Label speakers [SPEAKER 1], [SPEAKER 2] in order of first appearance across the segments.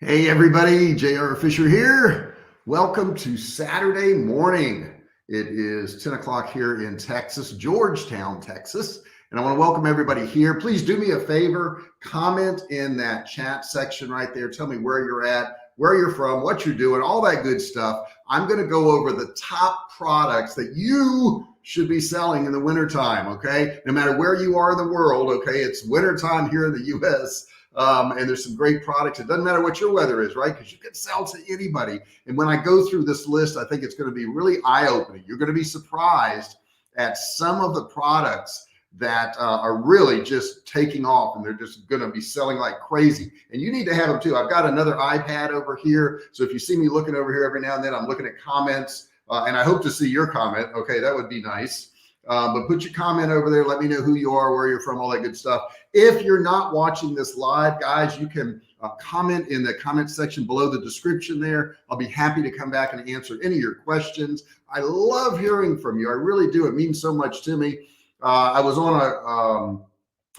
[SPEAKER 1] Hey everybody, J.R. Fisher here. Welcome to Saturday morning. It is 10 o'clock here in Texas, Georgetown, Texas. And I want to welcome everybody here. Please do me a favor, comment in that chat section right there. Tell me where you're at, where you're from, what you're doing, all that good stuff. I'm going to go over the top products that you should be selling in the wintertime, okay? No matter where you are in the world, okay? It's wintertime here in the U.S., and there's some great products. It doesn't matter what your weather is, right? Because you can sell to anybody. And when I go through this list, I think it's going to be really eye-opening. You're going to be surprised at some of the products that are really just taking off, and they're just going to be selling like crazy. And you need to have them too. I've got another iPad over here. So if you see me looking over here every now and then, I'm looking at comments, and I hope to see your comment. Okay, that would be nice. But put your comment over there. Let me know who you are, where you're from, all that good stuff. If you're not watching this live, guys, you can comment in the comment section below the description there. I'll be happy to come back and answer any of your questions. I love hearing from you. I really do. It means so much to me. I was on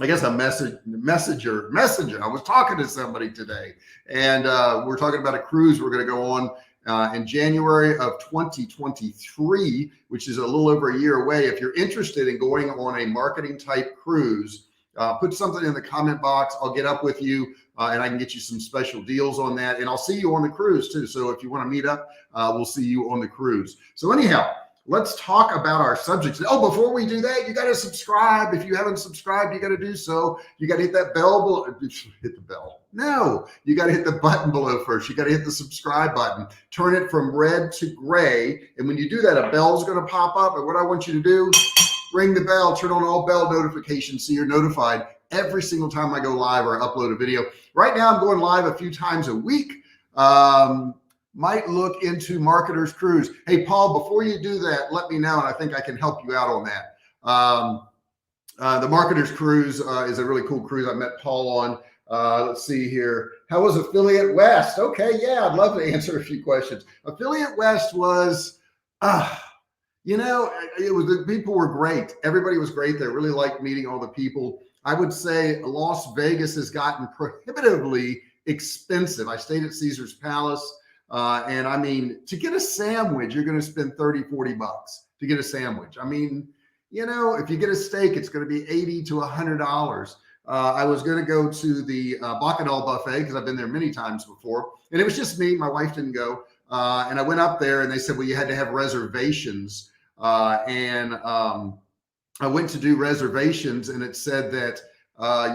[SPEAKER 1] a messenger. I was talking to somebody today, and we're talking about a cruise we're going to go on in January of 2023, which is a little over a year away. If you're interested in going on a marketing type cruise, put something in the comment box. I'll get up with you and I can get you some special deals on that. And I'll see you on the cruise too. So if you want to meet up, we'll see you on the cruise. So anyhow, let's talk about our subjects. Oh, before we do that, you got to subscribe. If you haven't subscribed, you got to do so. You got to hit that bell. Hit the bell. No, you got to hit the button below first. You got to hit the subscribe button. Turn it from red to gray. And when you do that, a bell's going to pop up. And what I want you to do, ring the bell, turn on all bell notifications so you're notified every single time I go live or upload a video. Right now, I'm going live a few times a week. Might look into Marketer's Cruise. Hey, Paul, before you do that, let me know, and I think I can help you out on that. The Marketer's Cruise is a really cool cruise. I met Paul on. Let's see here. How was Affiliate West? Okay, yeah, I'd love to answer a few questions. Affiliate West was, the people were great. Everybody was great. They really liked meeting all the people. I would say Las Vegas has gotten prohibitively expensive. I stayed at Caesar's Palace. And I mean, to get a sandwich, you're going to spend 30, 40 bucks to get a sandwich. I mean, if you get a steak, it's going to be $80 to $100. I was going to go to the Bacchanal buffet because I've been there many times before, and it was just me. My wife didn't go. And I went up there and they said, well, you had to have reservations. And I went to do reservations and it said that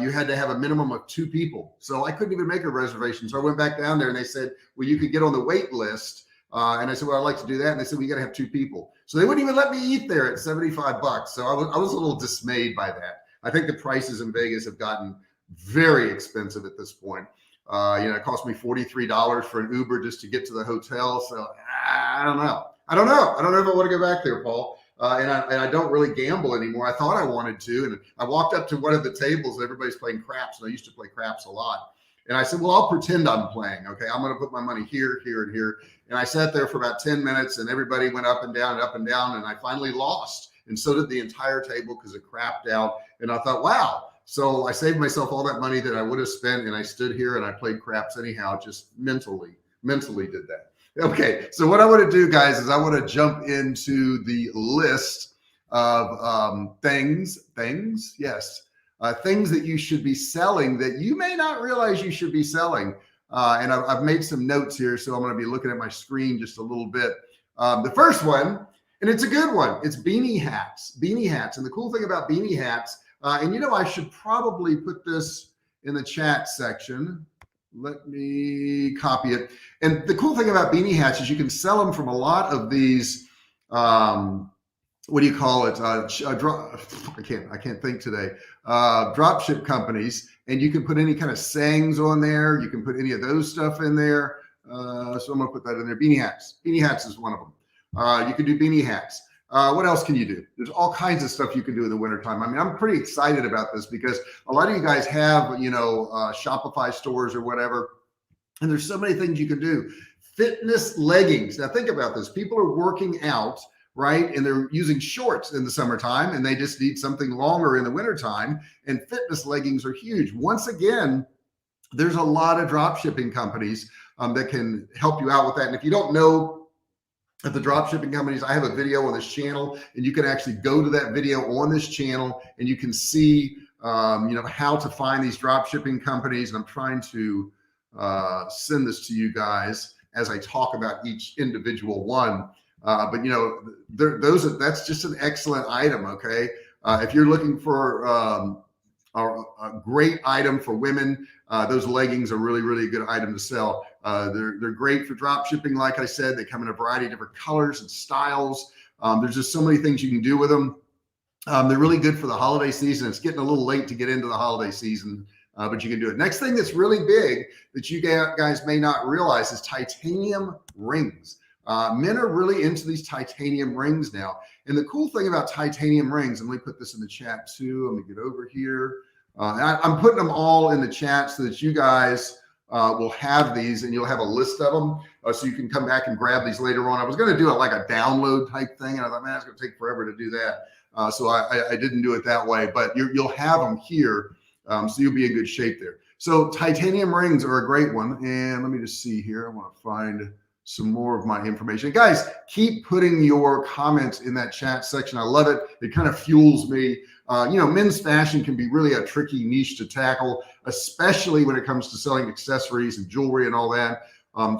[SPEAKER 1] you had to have a minimum of 2 people. So I couldn't even make a reservation. So I went back down there and they said, well, you could get on the wait list. And I said, well, I'd like to do that. And they said, well, you got to have 2 people. So they wouldn't even let me eat there at 75 bucks. So I was a little dismayed by that. I think the prices in Vegas have gotten very expensive at this point. It cost me $43 for an Uber just to get to the hotel. So I don't know. I don't know if I want to go back there, Paul. And I don't really gamble anymore. I thought I wanted to. And I walked up to one of the tables and everybody's playing craps. And I used to play craps a lot. And I said, well, I'll pretend I'm playing. Okay, I'm going to put my money here, here, and here. And I sat there for about 10 minutes and everybody went up and down and up and down. And I finally lost. And so did the entire table because it crapped out. And I thought, wow. So I saved myself all that money that I would have spent. And I stood here and I played craps anyhow, just mentally did that. Okay, so what I want to do, guys, is I want to jump into the list of things that you should be selling that you may not realize you should be selling. And I've made some notes here, so I'm going to be looking at my screen just a little bit. The first one, and it's a good one, it's Beanie Hats. Beanie Hats, and the cool thing about Beanie Hats, and I should probably put this in the chat section. Let me copy it. And the cool thing about Beanie Hats is you can sell them from a lot of these, what do you call it? I can't think today. Drop ship companies, and you can put any kind of sayings on there. You can put any of those stuff in there. So I'm gonna put that in there. Beanie Hats. Beanie Hats is one of them. You can do Beanie Hats. What else can you do? There's all kinds of stuff you can do in the wintertime. I mean, I'm pretty excited about this because a lot of you guys have, Shopify stores or whatever, and there's so many things you can do. Fitness leggings. Now think about this. People are working out, right? And they're using shorts in the summertime and they just need something longer in the wintertime. And fitness leggings are huge. Once again, there's a lot of drop shipping companies that can help you out with that. And if you don't know at the drop shipping companies, I have a video on this channel, and you can actually go to that video on this channel and you can see how to find these drop shipping companies. And I'm trying to send this to you guys as I talk about each individual one. But that's just an excellent item. Okay. If you're looking for a great item for women, those leggings are really, really good item to sell. They're great for drop shipping. Like I said, they come in a variety of different colors and styles. There's just so many things you can do with them. They're really good for the holiday season. It's getting a little late to get into the holiday season, but you can do it. Next thing that's really big that you guys may not realize is titanium rings. Men are really into these titanium rings now. And the cool thing about titanium rings, and let me put this in the chat too. Let me get over here. I'm putting them all in the chat so that you guys will have these, and you'll have a list of them, so you can come back and grab these later on. I was going to do it like a download type thing, and I thought, man, it's going to take forever to do that. So I didn't do it that way, but you'll have them here, so you'll be in good shape there. So titanium rings are a great one. And let me just see here. I want to find some more of my information. Guys, keep putting your comments in that chat section. I love it. It kind of fuels me. Men's fashion can be really a tricky niche to tackle, especially when it comes to selling accessories and jewelry and all that.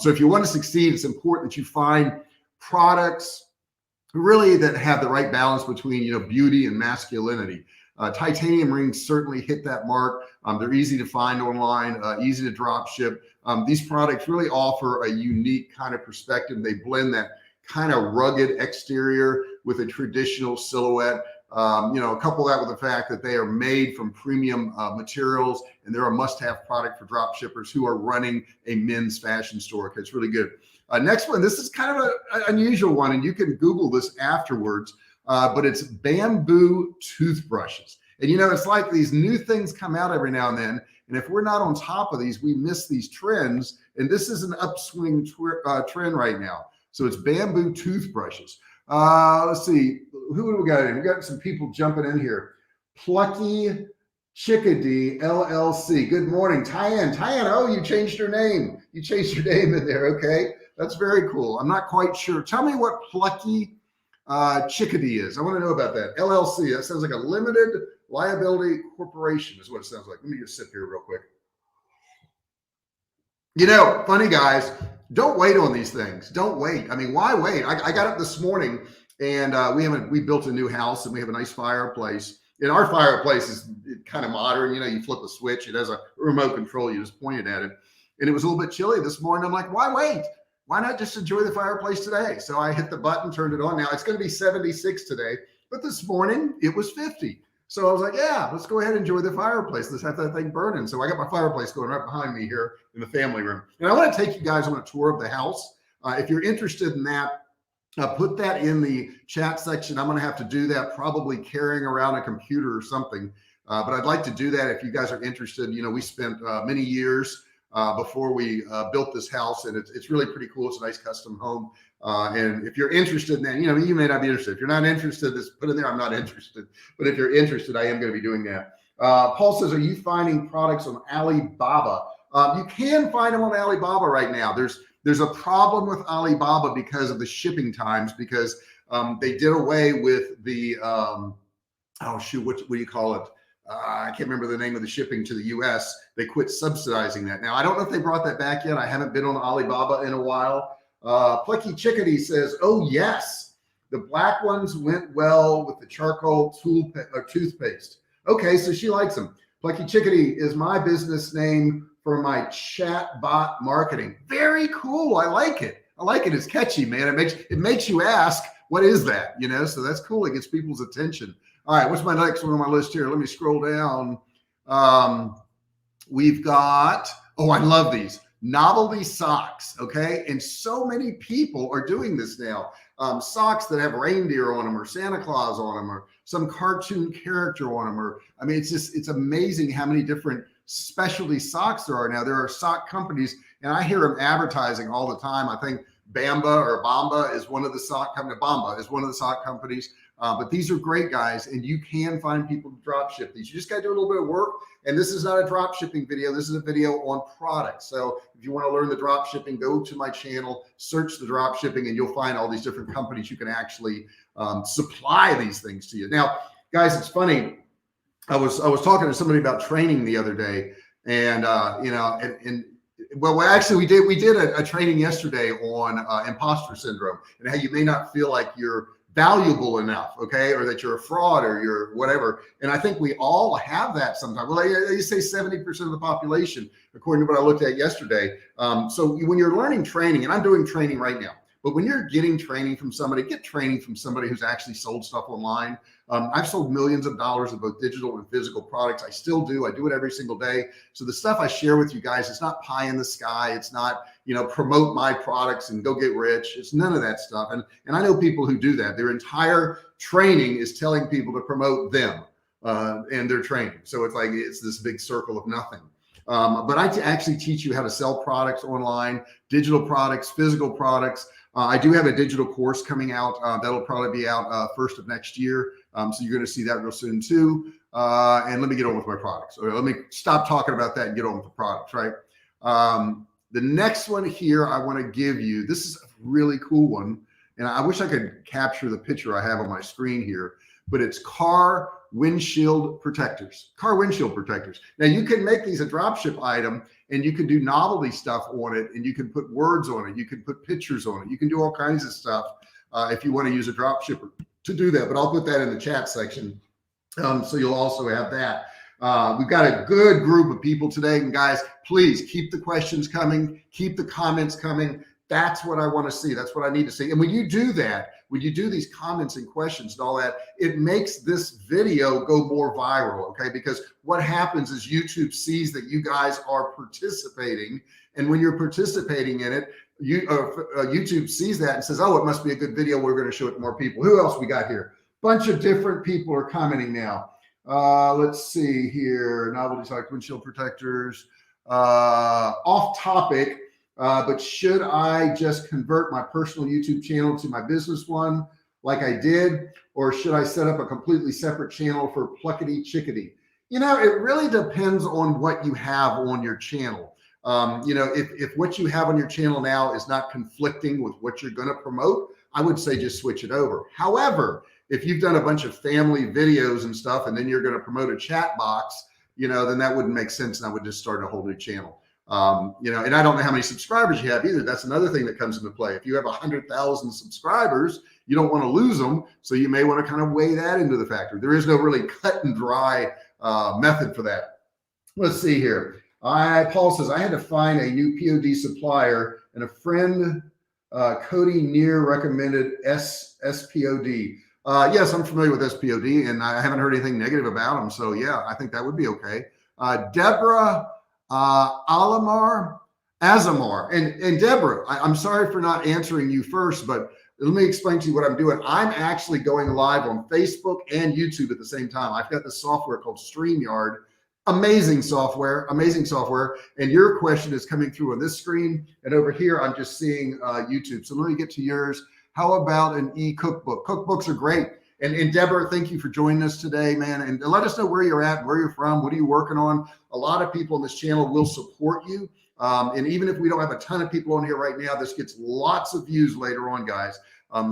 [SPEAKER 1] So if you want to succeed, it's important that you find products really that have the right balance between, beauty and masculinity. Titanium rings certainly hit that mark. They're easy to find online, easy to drop ship. These products really offer a unique kind of perspective. They blend that kind of rugged exterior with a traditional silhouette. Couple that with the fact that they are made from premium materials, and they're a must-have product for drop shippers who are running a men's fashion store. It's really good. Next one, this is kind of an unusual one, and you can Google this afterwards, but it's bamboo toothbrushes. And it's like these new things come out every now and then, and if we're not on top of these, we miss these trends. And this is an upswing trend right now. So it's bamboo toothbrushes. Let's see, who do we got in? We got some people jumping in here. Plucky Chickadee LLC. Good morning, Tyann. Oh, you changed your name. You changed your name in there. Okay, that's very cool. I'm not quite sure. Tell me what Plucky Chickadee is. I want to know about that. LLC. That sounds like a limited liability corporation is what it sounds like. Let me just sip here real quick. Funny guys, don't wait on these things. Don't wait. I mean, why wait? I got up this morning, and we built a new house, and we have a nice fireplace. And our fireplace is kind of modern. You flip a switch. It has a remote control. You just point it at it. And it was a little bit chilly this morning. I'm like, why wait? Why not just enjoy the fireplace today? So I hit the button, turned it on. Now it's going to be 76 today, but this morning it was 50. So I was like, yeah, let's go ahead and enjoy the fireplace. Let's have that thing burning. So I got my fireplace going right behind me here in the family room. And I want to take you guys on a tour of the house. If you're interested in that, put that in the chat section. I'm going to have to do that, probably carrying around a computer or something. But I'd like to do that if you guys are interested. We spent many years before we built this house, and it's really pretty cool. It's a nice custom home. And if you're interested in that, you may not be interested. If you're not interested, just put in there, I'm not interested. But if you're interested, I am going to be doing that. Paul says, are you finding products on Alibaba? You can find them on Alibaba right now. There's a problem with Alibaba because of the shipping times, because they did away with the, what do you call it? I can't remember the name of the shipping to the US. They quit subsidizing that. Now, I don't know if they brought that back yet. I haven't been on Alibaba in a while. Plucky Chickadee says, oh yes, the black ones went well with the charcoal toothpaste. Okay, so she likes them. Plucky Chickadee is my business name for my chat bot marketing. Very cool. I like it. It's catchy, man. It makes you ask, what is that? So that's cool. It gets people's attention. All right, what's my next one on my list here? Let me scroll down. We've got, I love these. Novelty Socks, okay? And so many people are doing this now. Socks that have reindeer on them, or Santa Claus on them, or some cartoon character on them, it's amazing how many different specialty socks there are now. There are sock companies, and I hear them advertising all the time. I think Bamba is one of the sock companies. But these are great, guys, and you can find people to drop ship these. You just got to do a little bit of work. And this is not a drop shipping video. This is a video on products. So if you want to learn the drop shipping, go to my channel, search the drop shipping, and you'll find all these different companies you can actually supply these things to you. Now, guys, it's funny. I was talking to somebody about training the other day, and well, actually, we did a training yesterday on imposter syndrome and how you may not feel like you're valuable enough, okay, or that you're a fraud or you're whatever. And I think we all have that sometimes. Well, they say 70% of the population, according to what I looked at yesterday. So when you're learning training, and I'm doing training right now, but when you're getting training from somebody, get training from somebody who's actually sold stuff online. I've sold millions of dollars of both digital and physical products. I still do. I do it every single day. So the stuff I share with you guys, it's not pie in the sky. It's not, promote my products and go get rich. It's none of that stuff. And I know people who do that. Their entire training is telling people to promote them and their training. So it's like, it's this big circle of nothing. But I actually teach you how to sell products online, digital products, physical products. I do have a digital course coming out. That'll probably be out first of next year. So you're going to see that real soon too. And let me get on with my products. Okay, let me stop talking about that and get on with the products, right? The next one here I want to give you, this is a really cool one. And I wish I could capture the picture I have on my screen here, but it's car windshield protectors. Car windshield protectors. Now you can make these a dropship item, and you can do novelty stuff on it, and you can put words on it. You can put pictures on it. You can do all kinds of stuff if you want to use a dropshipper to do that. But I'll put that in the chat section, so you'll also have that. We've got a good group of people today, and guys, please keep the questions coming, keep the comments coming. That's what I want to see. That's what I need to see. And when you do that, when you do these comments and questions and all that, it makes this video go more viral, okay? Because what happens is YouTube sees that you guys are participating. And when you're participating in it, YouTube sees that and says, oh, it must be a good video. We're going to show it to more people. Who else we got here? Bunch of different people are commenting now. Let's see here. Novelty Socks, Windshield Protectors. Off topic. But should I just convert my personal YouTube channel to my business one like I did, or should I set up a completely separate channel for Pluckety Chickadee? It really depends on what you have on your channel. If what you have on your channel now is not conflicting with what you're going to promote, I would say just switch it over. However, if you've done a bunch of family videos and stuff, and then you're going to promote a chat box, then that wouldn't make sense. And I would just start a whole new channel. And I don't know how many subscribers you have either. That's another thing that comes into play. If you have 100,000 subscribers, you don't want to lose them. So you may want to kind of weigh that into the factor. There is no really cut and dry method for that. Let's see here. Paul says, I had to find a new POD supplier, and a friend, Cody Neer, recommended SPOD. Yes, I'm familiar with SPOD, and I haven't heard anything negative about them. So yeah, I think that would be okay. Deborah Azamar. And Deborah, I'm sorry for not answering you first, but let me explain to you what I'm doing. I'm actually going live on Facebook and YouTube at the same time. I've got this software called StreamYard. Amazing software. And your question is coming through on this screen. And over here, I'm just seeing YouTube. So let me get to yours. How about an e-cookbook? Cookbooks are great. And Deborah, thank you for joining us today, man. And let us know where you're at, where you're from, what are you working on? A lot of people on this channel will support you. And even if we don't have a ton of people on here right now, this gets lots of views later on, guys.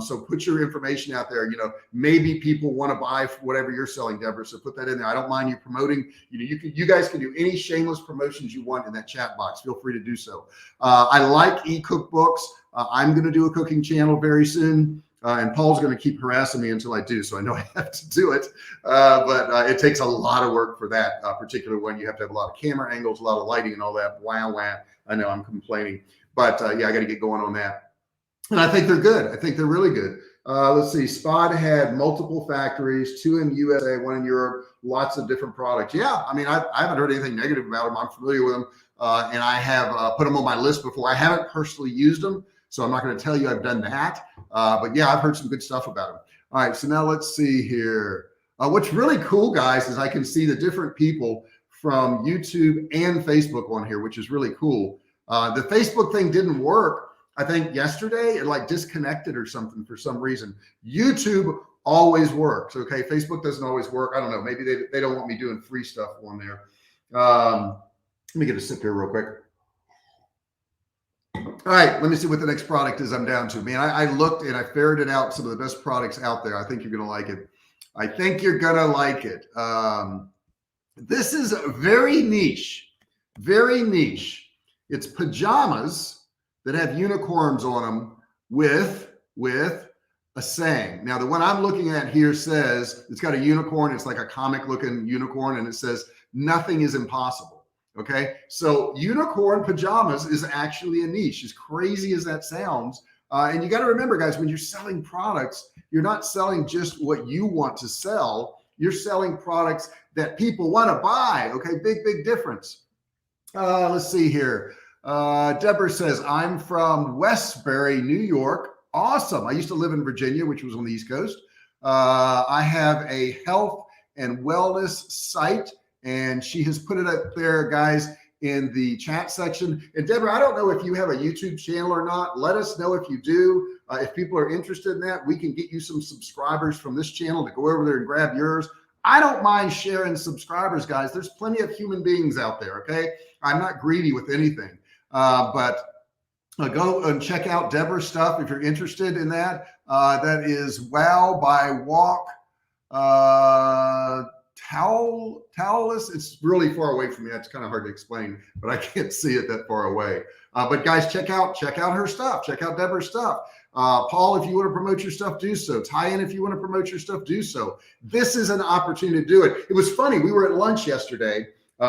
[SPEAKER 1] So put your information out there. Maybe people want to buy whatever you're selling, Deborah. So put that in there. I don't mind you promoting. You guys can do any shameless promotions you want in that chat box. Feel free to do so. I like e-cookbooks. I'm going to do a cooking channel very soon. And Paul's going to keep harassing me until I do. So I know I have to do it. But it takes a lot of work for that particular one. You have to have a lot of camera angles, a lot of lighting and all that. Wow. I know I'm complaining. But yeah, I got to get going on that. And I think they're good. I think they're really good. Let's see. Spot had multiple factories, 2 in USA, 1 in Europe, lots of different products. Yeah. I mean, I haven't heard anything negative about them. I'm familiar with them. And I have put them on my list before. I haven't personally used them, so I'm not going to tell you I've done that. But yeah, I've heard some good stuff about them. All right. So now let's see here. What's really cool, guys, is I can see the different people from YouTube and Facebook on here, which is really cool. The Facebook thing didn't work. I think yesterday it like disconnected or something for some reason. YouTube always works. Okay. Facebook doesn't always work. I don't know. Maybe they don't want me doing free stuff on there. Let me get a sip here real quick. All right, let me see what the next product is I'm down to. Man, I looked and I ferreted out some of the best products out there. I think you're going to like it. I think you're going to like it. This is very niche, very niche. It's pajamas that have unicorns on them with a saying. Now, the one I'm looking at here says, it's got a unicorn. It's like a comic looking unicorn. And it says, nothing is impossible. Okay. So unicorn pajamas is actually a niche, as crazy as that sounds. And you got to remember, guys, when you're selling products, you're not selling just what you want to sell. You're selling products that people want to buy. Okay. Big difference. Let's see here. Deborah says, I'm from Westbury, New York. Awesome. I used to live in Virginia, which was on the East Coast. I have a health and wellness site, and she has put it up there, guys, in the chat section. And Deborah, I don't know if you have a YouTube channel or not. Let us know if you do. If people are interested in that, we can get you some subscribers from this channel to go over there and grab yours. I don't mind sharing subscribers, guys. There's plenty of human beings out there. Okay. I'm not greedy with anything, but go and check out Deborah's stuff if you're interested in that. That is Wow by Walk. Towelless. It's really far away from me. It's kind of hard to explain, but I can't see it that far away. But guys, check out her stuff. Check out Deborah's stuff. Paul, if you want to promote your stuff, do so. Ty-in, if you want to promote your stuff, do so. This is an opportunity to do it. It was funny. We were at lunch yesterday.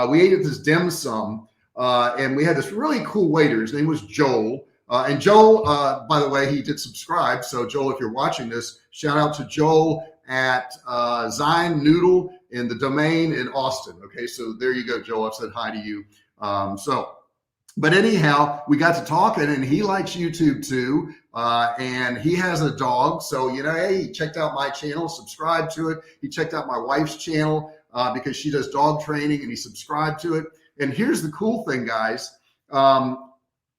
[SPEAKER 1] We ate at this dim sum, and we had this really cool waiter. His name was Joel. And Joel, by the way, he did subscribe. So Joel, if you're watching this, shout out to Joel at Zine Noodle in the domain in Austin. Okay, so there you go, Joel. I've said hi to you. But anyhow, we got to talking, and he likes YouTube too, and he has a dog. So, hey, he checked out my channel, subscribed to it. He checked out my wife's channel because she does dog training, and he subscribed to it. And here's the cool thing, guys.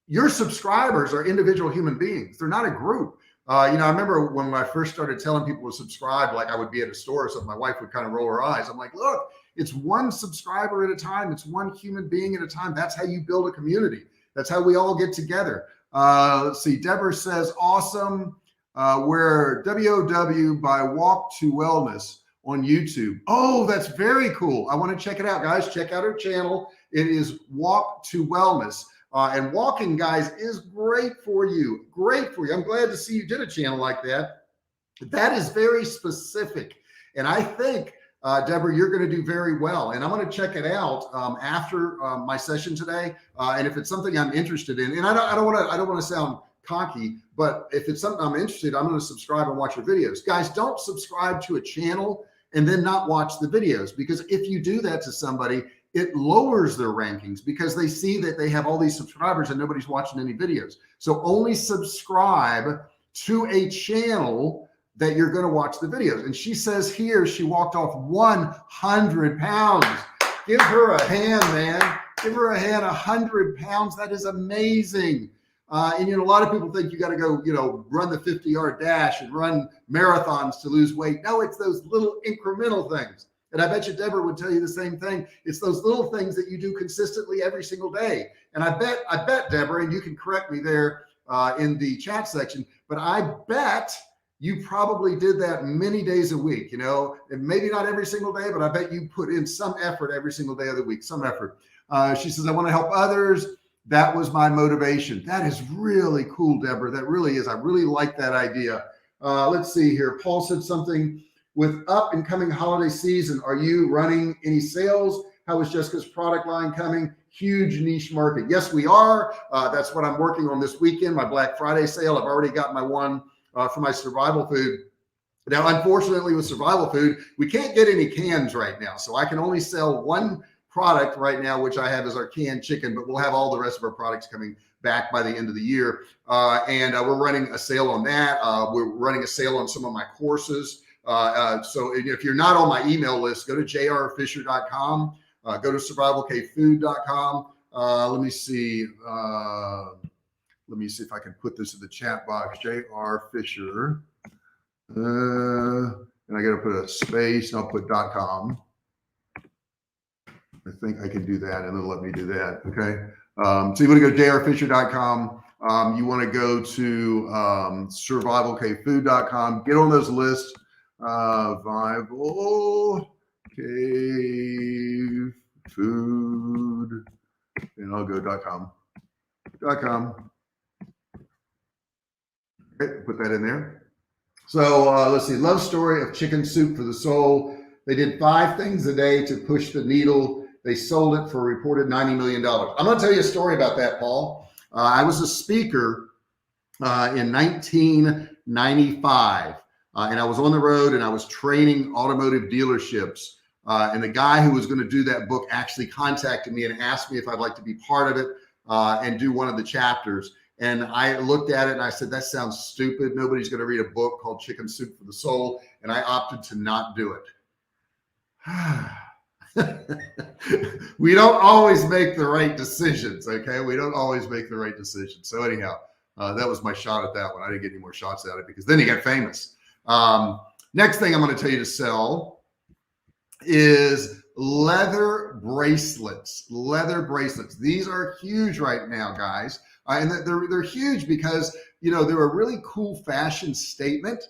[SPEAKER 1] Your subscribers are individual human beings. They're not a group. I remember when I first started telling people to subscribe, like I would be at a store or something, my wife would kind of roll her eyes. I'm like, look, it's one subscriber at a time. It's one human being at a time. That's how you build a community. That's how we all get together. Let's see. Deborah says, awesome. We're WOW by Walk to Wellness on YouTube. Oh, that's very cool. I want to check it out, guys. Check out her channel. It is Walk to Wellness. And walking, guys, is great for you. Great for you. I'm glad to see you did a channel like that. That is very specific. And I think, Deborah, you're going to do very well. And I'm going to check it out after my session today. And if it's something I'm interested in, and I don't want to sound cocky, but if it's something I'm interested, I'm going to subscribe and watch your videos. Guys, don't subscribe to a channel and then not watch the videos, because if you do that to somebody, it lowers their rankings because they see that they have all these subscribers and nobody's watching any videos. So only subscribe to a channel that you're going to watch the videos. And she says here, she walked off 100 pounds. Give her a hand, man. Give her a hand. 100 pounds. That is amazing. And a lot of people think you got to go, run the 50-yard dash and run marathons to lose weight. No, it's those little incremental things. And I bet you Deborah would tell you the same thing. It's those little things that you do consistently every single day. And I bet Deborah, and you can correct me there in the chat section, but I bet you probably did that many days a week, and maybe not every single day, but I bet you put in some effort every single day of the week, some effort. She says, I want to help others. That was my motivation. That is really cool, Deborah. That really is. I really like that idea. Let's see here. Paul said something. With up and coming holiday season, are you running any sales? How is Jessica's product line coming? Huge niche market. Yes, we are. That's what I'm working on this weekend, my Black Friday sale. I've already got my one for my survival food. Now, unfortunately, with survival food, we can't get any cans right now. So I can only sell one product right now, which I have is our canned chicken, but we'll have all the rest of our products coming back by the end of the year. And we're running a sale on that. We're running a sale on some of my courses. So if you're not on my email list, go to jrfisher.com, go to survivalcavefood.com. Let me see if I can put this in the chat box. J.R. Fisher. And I got to put a space, and I'll put .com. I think I can do that, and it'll let me do that. Okay. So you want to go jrfisher.com. You want to go to survivalcavefood.com. Get on those lists. Survival Cave Food, and I'll go .com. Okay, put that in there. So let's see. Love story of chicken soup for the soul. They did 5 things a day to push the needle. They sold it for a reported $90 million. I'm going to tell you a story about that, Paul. I was a speaker in 1995, and I was on the road and I was training automotive dealerships. And the guy who was going to do that book actually contacted me and asked me if I'd like to be part of it and do one of the chapters. And I looked at it and I said, that sounds stupid. Nobody's going to read a book called Chicken Soup for the Soul. And I opted to not do it. We don't always make the right decisions. Okay. We don't always make the right decisions. So anyhow, that was my shot at that one. I didn't get any more shots at it because then he got famous. Next thing I'm going to tell you to sell is leather bracelets. These are huge right now, guys. And they're huge because, you know, they're a really cool fashion statement,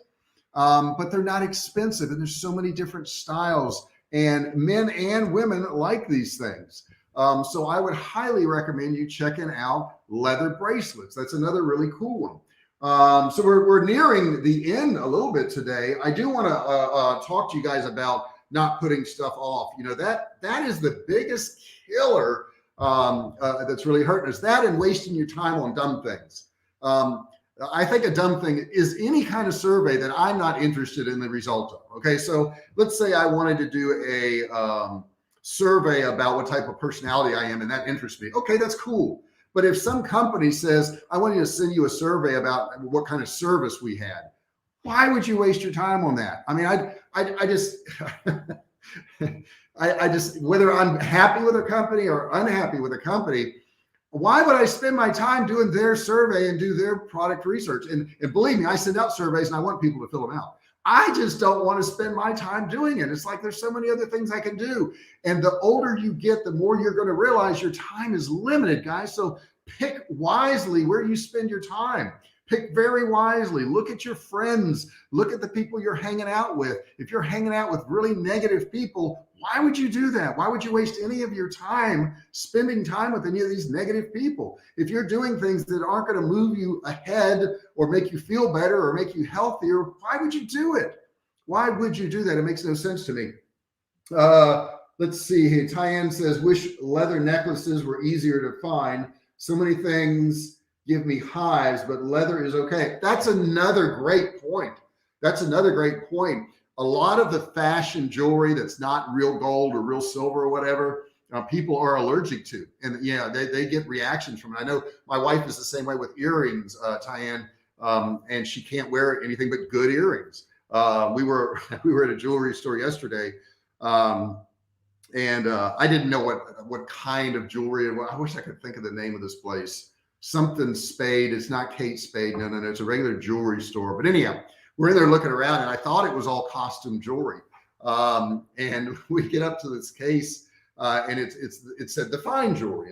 [SPEAKER 1] but they're not expensive. And there's so many different styles, and men and women like these things. So I would highly recommend you checking out leather bracelets. That's another really cool one. So we're nearing the end a little bit today. I do want to talk to you guys about not putting stuff off. You know, that is the biggest killer that's really hurting us. That and wasting your time on dumb things. I think a dumb thing is any kind of survey that I'm not interested in the result of. Okay, so let's say I wanted to do a survey about what type of personality I am, and that interests me. Okay, that's cool. But if some company says, I want you to send you a survey about what kind of service we had, why would you waste your time on that? I mean, I just, I just, whether I'm happy with a company or unhappy with a company, why would I spend my time doing their survey and do their product research? And believe me, I send out surveys and I want people to fill them out. I just don't want to spend my time doing it. It's like there's so many other things I can do. And the older you get, the more you're going to realize your time is limited, guys. So pick wisely where you spend your time. Pick very wisely. Look at your friends. Look at the people you're hanging out with. If you're hanging out with really negative people, why would you do that? Why would you waste any of your time spending time with any of these negative people? If you're doing things that aren't going to move you ahead or make you feel better or make you healthier, why would you do it? Why would you do that? It makes no sense to me. Let's see here. Tyann says, wish leather necklaces were easier to find. So many things give me hives, but leather is okay. That's another great point. A lot of the fashion jewelry that's not real gold or real silver or whatever, people are allergic to. And yeah, they get reactions from it. I know my wife is the same way with earrings, Tyann, and she can't wear anything but good earrings. We were at a jewelry store yesterday, and I didn't know what kind of jewelry it was. I wish I could think of the name of this place. Something Spade. It's not Kate Spade. No. It's a regular jewelry store. But anyhow, we're in there looking around, and I thought it was all costume jewelry. And we get up to this case, and it said the fine jewelry.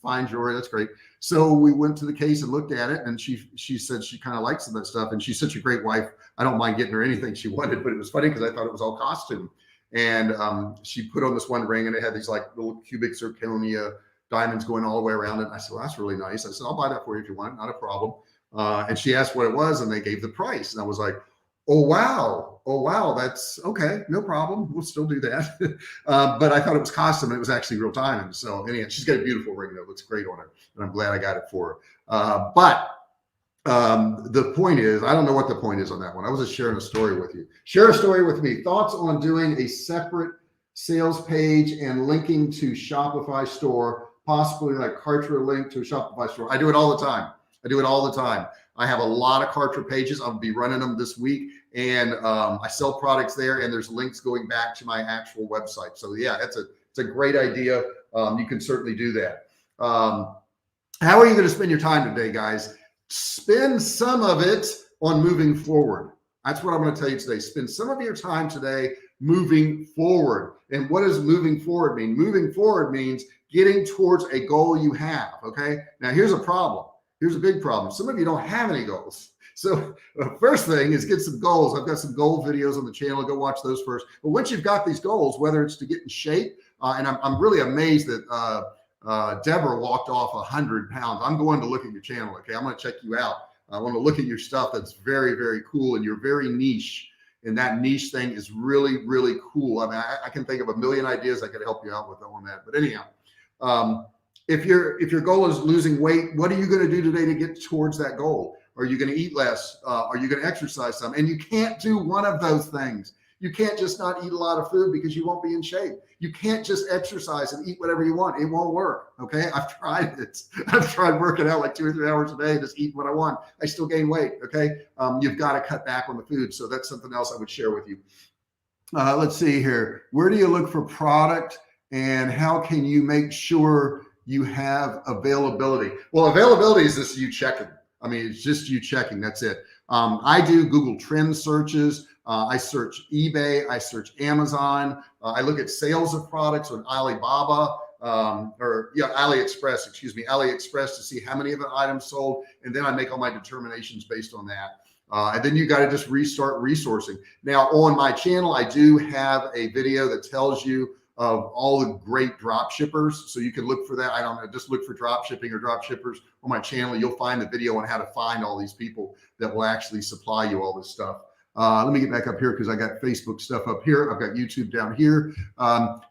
[SPEAKER 1] Fine jewelry. That's great. So we went to the case and looked at it, and she said she kind of likes some of that stuff, and she's such a great wife. I don't mind getting her anything she wanted, but it was funny because I thought it was all costume. And she put on this one ring, and it had these like little cubic zirconia diamonds going all the way around it. And I said, well, that's really nice. I said, I'll buy that for you if you want, not a problem. And she asked what it was, and they gave the price. And I was like, oh, wow. That's okay. No problem. We'll still do that. But I thought it was costume, and it was actually real diamonds. So anyhow, she's got a beautiful ring that looks great on her, and I'm glad I got it for her. But the point is, I don't know what the point is on that one. I was just sharing a story with you. Share a story with me. Thoughts on doing a separate sales page and linking to Shopify store, possibly like Kartra link to a Shopify store. I do it all the time. I have a lot of Kartra pages. I'll be running them this week, and I sell products there, and there's links going back to my actual website. So yeah, it's a great idea. You can certainly do that. How are you going to spend your time today, guys? Spend some of it on moving forward. That's what I'm going to tell you today. Spend some of your time today moving forward. And what does moving forward mean? Moving forward means getting towards a goal you have. Okay. Now here's a problem. Here's a big problem. Some of you don't have any goals. So the first thing is get some goals. I've got some goal videos on the channel. Go watch those first. But once you've got these goals, whether it's to get in shape, and I'm really amazed that Deborah walked off 100 pounds. I'm going to look at your channel. Okay. I'm going to check you out. I want to look at your stuff. That's very, very cool. And you're very niche. And that niche thing is really, really cool. I mean, I can think of a million ideas I could help you out with on that. But anyhow, if your goal is losing weight, what are you going to do today to get towards that goal? Are you going to eat less? Are you going to exercise some? And you can't do one of those things. You can't just not eat a lot of food because you won't be in shape. You can't just exercise and eat whatever you want. It won't work. Okay. I've tried it. I've tried working out like 2 or 3 hours a day, just eating what I want. I still gain weight. Okay. You've got to cut back on the food. So that's something else I would share with you. Let's see here. Where do you look for product and how can you make sure you have availability? Well, availability is just you checking. I mean, it's just you checking. That's it. I do Google Trend searches. I search eBay. I search Amazon. I look at sales of products on Alibaba AliExpress, AliExpress to see how many of the items sold. And then I make all my determinations based on that. And then you got to just restart resourcing. Now on my channel, I do have a video that tells you of all the great drop shippers. So you can look for that. I don't know, just look for drop shipping or drop shippers on my channel. You'll find the video on how to find all these people that will actually supply you all this stuff. Let me get back up here because I got Facebook stuff up here. I've got YouTube down here.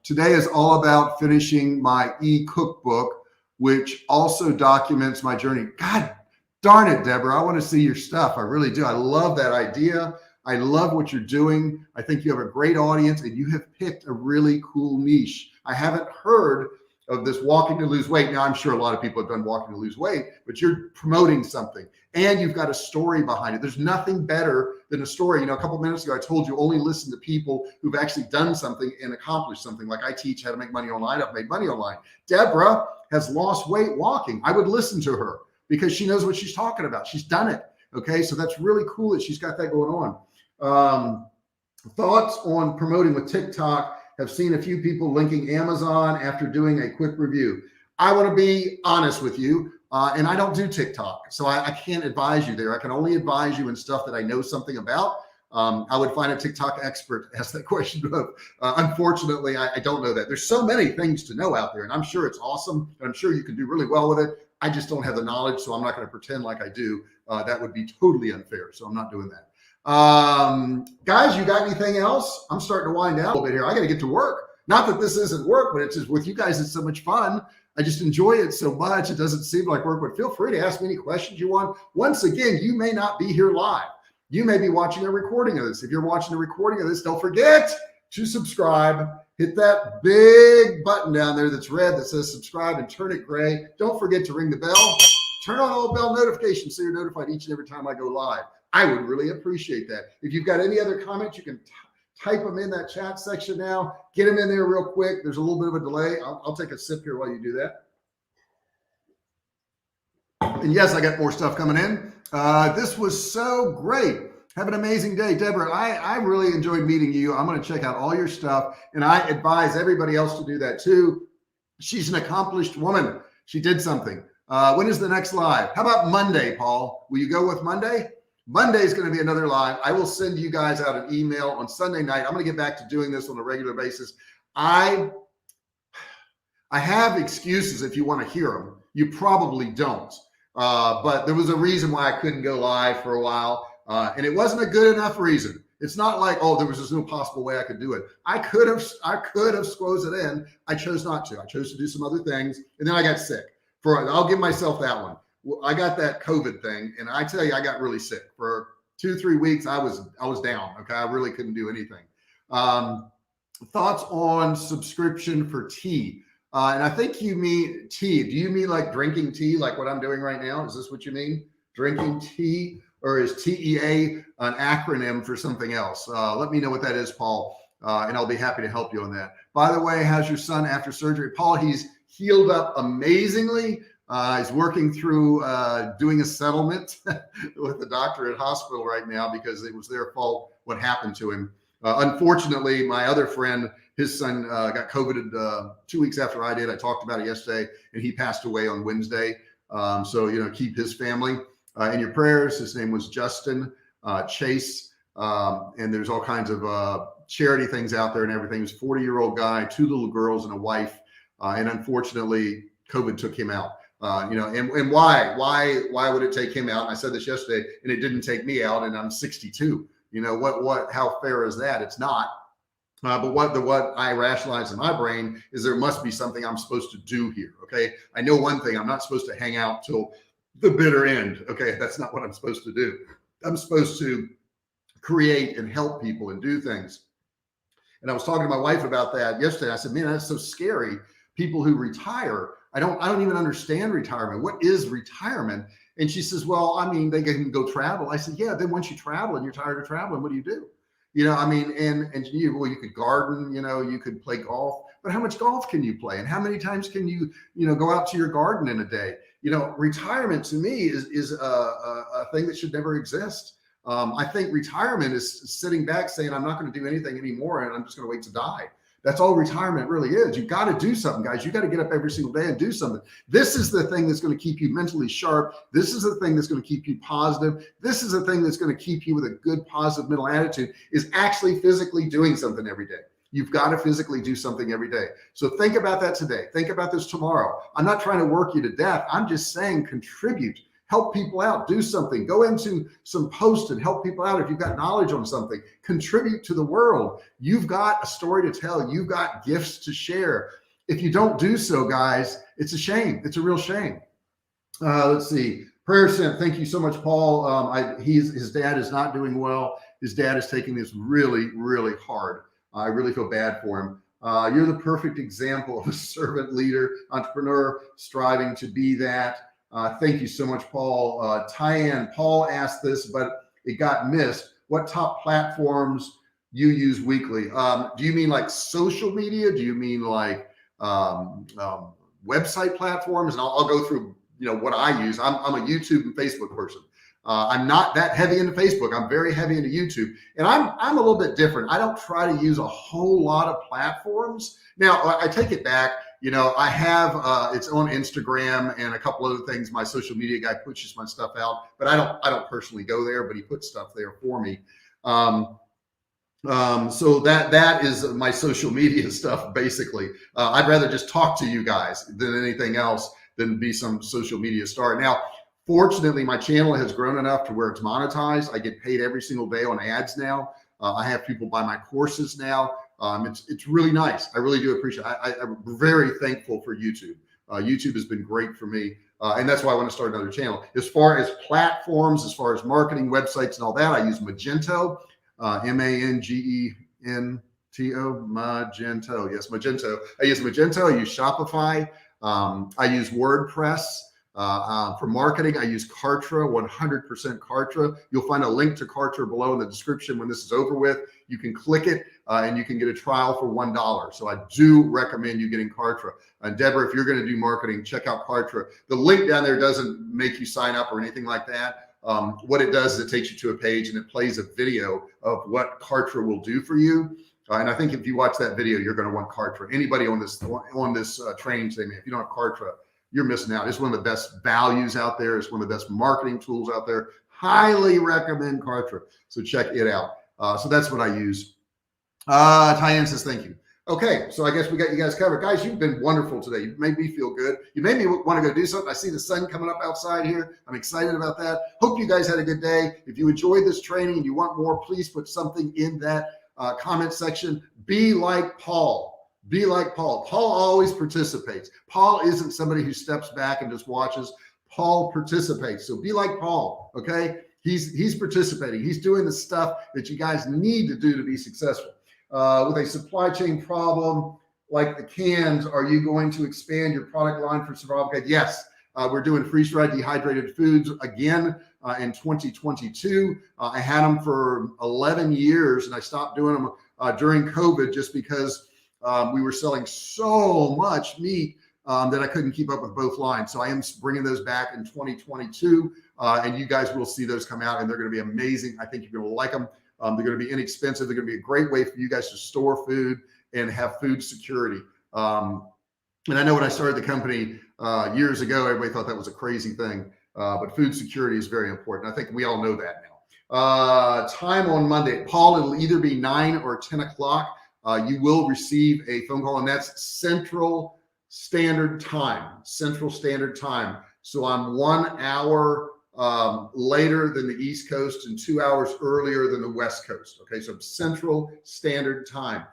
[SPEAKER 1] Today is all about finishing my e-cookbook, which also documents my journey. God darn it, Deborah. I want to see your stuff. I really do. I love that idea. I love what you're doing. I think you have a great audience and you have picked a really cool niche. I haven't heard of this walking to lose weight. Now I'm sure a lot of people have done walking to lose weight, but you're promoting something and you've got a story behind it. There's nothing better than a story. You know, a couple of minutes ago, I told you only listen to people who've actually done something and accomplished something. Like I teach how to make money online. I've made money online. Deborah has lost weight walking. I would listen to her because she knows what she's talking about. She's done it. Okay. So that's really cool that she's got that going on. Thoughts on promoting with TikTok. Have seen a few people linking Amazon after doing a quick review. I want to be honest with you, and I don't do TikTok, so I can't advise you there. I can only advise you in stuff that I know something about. I would find a TikTok expert to ask that question of. Unfortunately, I don't know that. There's so many things to know out there, and I'm sure it's awesome, and I'm sure you can do really well with it. I just don't have the knowledge, so I'm not going to pretend like I do. That would be totally unfair, so I'm not doing that. Guys, you got anything else? I'm starting to wind down a little bit here. I got to get to work. Not that this isn't work, but it's just with you guys, it's so much fun. I just enjoy it so much. It doesn't seem like work, but feel free to ask me any questions you want. Once again, you may not be here live. You may be watching a recording of this. If you're watching a recording of this, don't forget to subscribe. Hit that big button down there that's red that says subscribe and turn it gray. Don't forget to ring the bell. Turn on all bell notifications so you're notified each and every time I go live. I would really appreciate that. If you've got any other comments, you can type them in that chat section now. Get them in there real quick. There's a little bit of a delay. I'll take a sip here while you do that. And yes, I got more stuff coming in. This was so great. Have an amazing day. Deborah, I really enjoyed meeting you. I'm going to check out all your stuff, and I advise everybody else to do that too. She's an accomplished woman. She did something. When is the next live? How about Monday, Paul? Will you go with Monday? Monday is going to be another live. I will send you guys out an email on Sunday night. I'm going to get back to doing this on a regular basis. I have excuses if you want to hear them. You probably don't. But there was a reason why I couldn't go live for a while. And it wasn't a good enough reason. It's not like, oh, there was just no possible way I could do it. I could have squozed it in. I chose not to. I chose to do some other things. And then I got sick. I'll give myself that one. I got that COVID thing, and I tell you, I got really sick for 2-3 weeks. I was down. Okay. I really couldn't do anything. Thoughts on subscription for tea. And I think you mean tea. Do you mean like drinking tea, like what I'm doing right now? Is this what you mean? Drinking tea, or is TEA an acronym for something else? Let me know what that is, Paul. And I'll be happy to help you on that. By the way, how's your son after surgery? Paul, he's healed up amazingly. He's working through doing a settlement with the doctor at hospital right now because it was their fault what happened to him. Unfortunately, my other friend, his son got COVID 2 weeks after I did. I talked about it yesterday, and he passed away on Wednesday. So, keep his family in your prayers. His name was Justin Chase. And there's all kinds of charity things out there and everything. He's a 40-year-old guy, 2 little girls and a wife. And unfortunately, COVID took him out. And why would it take him out? And I said this yesterday, and it didn't take me out, and I'm 62. How fair is that? It's not. But what I rationalize in my brain is there must be something I'm supposed to do here. Okay. I know one thing, I'm not supposed to hang out till the bitter end. Okay. That's not what I'm supposed to do. I'm supposed to create and help people and do things. And I was talking to my wife about that yesterday. I said, man, that's so scary. People who retire, I don't even understand retirement. What is retirement? And she says, well, I mean, they can go travel. I said, yeah, then once you travel and you're tired of traveling, what do you do? You could garden, you could play golf, but how much golf can you play? And how many times can you go out to your garden in a day? Retirement to me is a thing that should never exist. I think retirement is sitting back saying, I'm not going to do anything anymore, and I'm just going to wait to die. That's all retirement really is. You've got to do something, guys. You got to get up every single day and do something. This is the thing that's going to keep you mentally sharp. This is the thing that's going to keep you positive. This is the thing that's going to keep you with a good, positive mental attitude, is actually physically doing something every day. You've got to physically do something every day. So think about that today. Think about this tomorrow. I'm not trying to work you to death. I'm just saying contribute. Help people out, do something, go into some posts and help people out. If you've got knowledge on something, contribute to the world. You've got a story to tell. You've got gifts to share. If you don't do so, guys, it's a shame. It's a real shame. Let's see. Prayer sent. Thank you so much, Paul. His dad is not doing well. His dad is taking this really, really hard. I really feel bad for him. You're the perfect example of a servant leader, entrepreneur, striving to be that. Thank you so much, Paul. Tyann, Paul asked this, but it got missed. What top platforms you use weekly? Do you mean like social media? Do you mean like website platforms? And I'll go through, what I use. I'm a YouTube and Facebook person. I'm not that heavy into Facebook. I'm very heavy into YouTube, and I'm a little bit different. I don't try to use a whole lot of platforms. Now, I take it back. I have it's on Instagram and a couple other things. My social media guy pushes my stuff out, but I don't personally go there, but he puts stuff there for me. So that is my social media stuff, basically. I'd rather just talk to you guys than anything else, than be some social media star. Now, fortunately, my channel has grown enough to where it's monetized. I get paid every single day on ads now. I have people buy my courses now. It's really nice. I really do appreciate it. I'm very thankful for YouTube. YouTube has been great for me. And that's why I want to start another channel. As far as platforms, as far as marketing, websites and all that, I use Magento, Magento, Magento. Yes, Magento. I use Magento. I use Shopify. I use WordPress. For marketing, I use Kartra, 100% Kartra. You'll find a link to Kartra below in the description when this is over with. You can click it and you can get a trial for $1. So I do recommend you getting Kartra. And Deborah, if you're going to do marketing, check out Kartra. The link down there doesn't make you sign up or anything like that. What it does is it takes you to a page and it plays a video of what Kartra will do for you. And I think if you watch that video, you're going to want Kartra. Anybody on this training today, man, if you don't have Kartra, you're missing out. It's one of the best values out there. It's one of the best marketing tools out there. Highly recommend Kartra. So check it out. So that's what I use. Tyann says, thank you. Okay. So I guess we got you guys covered. Guys, you've been wonderful today. You made me feel good. You made me want to go do something. I see the sun coming up outside here. I'm excited about that. Hope you guys had a good day. If you enjoyed this training and you want more, please put something in that comment section. Be like Paul. Be like Paul. Paul always participates. Paul isn't somebody who steps back and just watches. Paul participates. So be like Paul, okay? He's participating. He's doing the stuff that you guys need to do to be successful. With a supply chain problem like the cans, are you going to expand your product line for Survivalcave? Yes. We're doing freeze-dried dehydrated foods again in 2022. I had them for 11 years and I stopped doing them during COVID just because we were selling so much meat that I couldn't keep up with both lines. So I am bringing those back in 2022, and you guys will see those come out, and they're going to be amazing. I think you're going to like them. They're going to be inexpensive. They're going to be a great way for you guys to store food and have food security. And I know when I started the company years ago, everybody thought that was a crazy thing, but food security is very important. I think we all know that now. Time on Monday, Paul, it'll either be 9 or 10 o'clock. You will receive a phone call, and that's Central Standard Time. Central Standard Time. So I'm 1 hour later than the East Coast and 2 hours earlier than the West Coast. Okay, so Central Standard Time.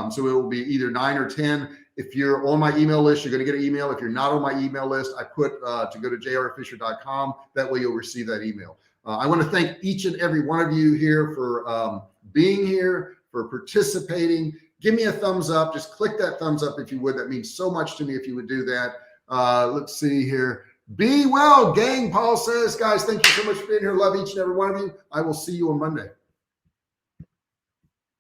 [SPEAKER 1] So it will be either 9 or 10. If you're on my email list, you're going to get an email. If you're not on my email list, I put to go to jrfisher.com. That way you'll receive that email. I want to thank each and every one of you here for being here, for participating. Give me a thumbs up. Just click that thumbs up if you would. That means so much to me if you would do that. Let's see here. Be well, gang, Paul says. Guys, thank you so much for being here. Love each and every one of you. I will see you on Monday.